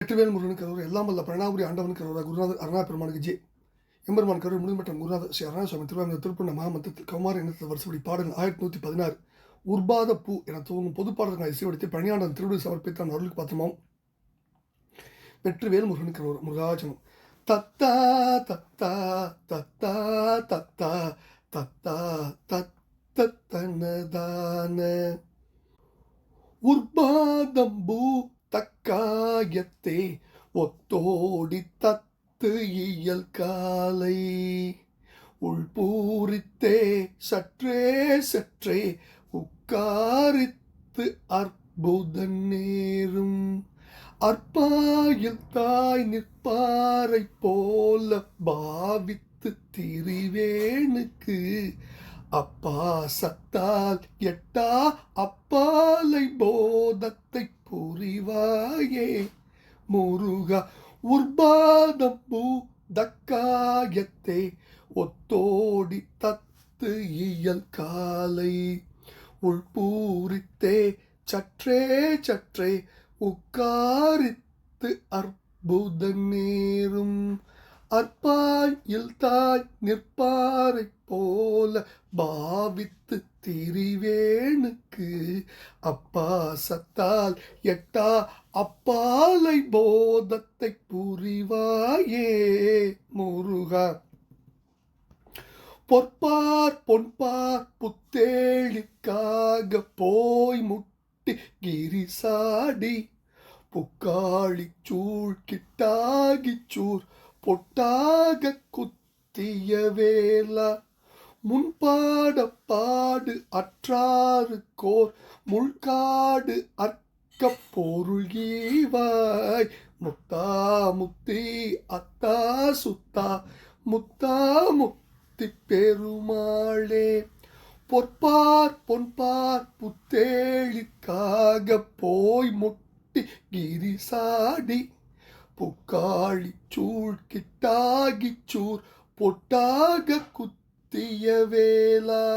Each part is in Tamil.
வெற்றிவேல் முருகனுக்கு அரோரா, எல்லாம் வல்ல பிரணாபுரி ஆண்டவனுக்கு அரோரா, குருநாதர் அருணா பெருமானுக்கு ஜெய். எம்பெருமான் கருள் முடிமட்டம் குருநாதர் ஸ்ரீ அருணா சுவாமி திருவாரூர் திருப்பண்ண மகாமந்தத்தில் கௌமார இனத்தில் வருஷப்படி பாடல் 1116 உர்பாத பூ என துவங்கும் பொது பாடல்களை இசைவடித்து பணியாண்டன் திருவிழி சமர்ப்பித்தான் அருளுக்கு பாத்திரமாம் வெற்றிவேல் முருகனுக்கு அரோரா. முருகாஜனம் தத்தா தத்தா தத்தா தத்தா தத்தா தத்தனதான உர்பாதம்பூ தக்காயத்தே ஒத்தோடி தத்து இயல் காலை உள்பூரித்தே சற்றே சற்றே உட்காரித்து அற்புதன் நேரும் அற்பாயில் தாய் நிற்பாரை போல பாவித்து திரிவேனுக்கு அப்பா சத்தால் எட்டா அப்பாலை போதத்தை புரிவாயே முருகா. உர்பாதம்பூ தக்காயத்தே ஒத்தோடி தத்து இயல் காலை உள்பூரித்தே சற்றே சற்றே உட்காரித்து அற்புதன் நேரும் அற்பாயில் தாய் நிற்பாரை போல பாவித்து திரிவேனுக்கு அப்பா சத்தால் எட்டா அப்பாலை போதத்தை புரிவாயே முருகா. பொற்பார் பொன்பார் புத்தேளிக்காக போய் முட்டி கிரிசாடி புக்காளி சூழ் கிட்டாகி சூர் பொட்டாக குத்திய வேலா முன்பாட பாடு அற்றாருக்கோர் முள்காடு அற்க பொருள் ஈவாய் முத்தா முத்தி அத்தா சுத்தா முத்தா முத்தி பெருமாளே. பொற்பார் பொன்பார் புத்தேளிக்காக போய் முட்டி கிரிசாடி புக்காளி சூழ் கிட்டாகி சூர் பொட்டாக குத்திய வேலா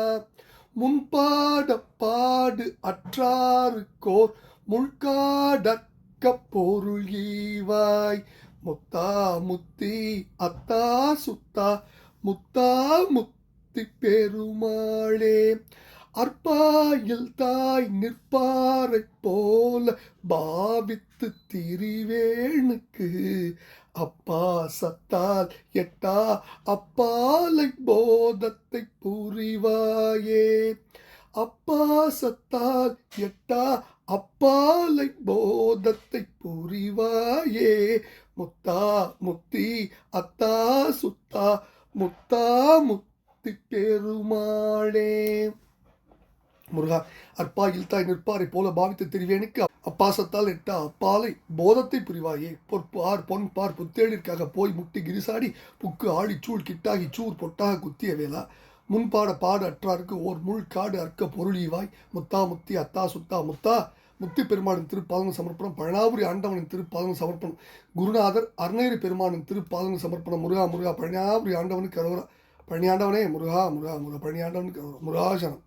முன்பாட பாடு அற்றாருக்கோர் முள்காடற்க பொருள் ஈவாய் முத்தா முத்தி அத்தா சுத்தா முத்தா முத்தி பெருமாளே. அற்பாயில் தாய் நிற்பாரை போல பாவித்து திரிவேனுக்கு அப்பா சத்தால் எட்டா அப்பாலை போதத்தை புரிவாயே அப்பா சத்தால் எட்டா அப்பாலை போதத்தை புரிவாயே முத்தா முத்தி அத்தா சுத்தா முத்தா முத்தி பெருமாளே. முருகா, அற்பாயில் தாய் நிற்பாரை போல பாவித்து திரிவேனுக்கு அப்பாசத்தால் எட்டா அப்பாலை போதத்தை புரிவாயே. பொற்பார் பொன்பார் புத்தேளிற்காக போய் முட்டி கிரிசாடி புக்கு ஆழி சூழ் கிட்டாகி சூர் பொட்டாக குத்திய வேலா முன்பாட பாடு அற்றாருக்கு ஓர் முள் காடு அற்க பொருளீவாய் முத்தா முத்தி அத்தா சுத்தா முத்தா முத்தி பெருமானின் திருப்பாதங்கள் சமர்ப்பணம் பழனாபுரி ஆண்டவனின் திருப்பாதங்கள் சமர்ப்பணம் குருநாதர் அருணகிரி பெருமானின் திருப்பாதங்கள் சமர்ப்பணம் முருகா முருகா பழனாபுரி ஆண்டவனுக்கு அரோரா. பழனியாண்டவனே முருகா முருகா முருகா பழனியாண்டவனுக்கு அரோரா. முருகாசனம்.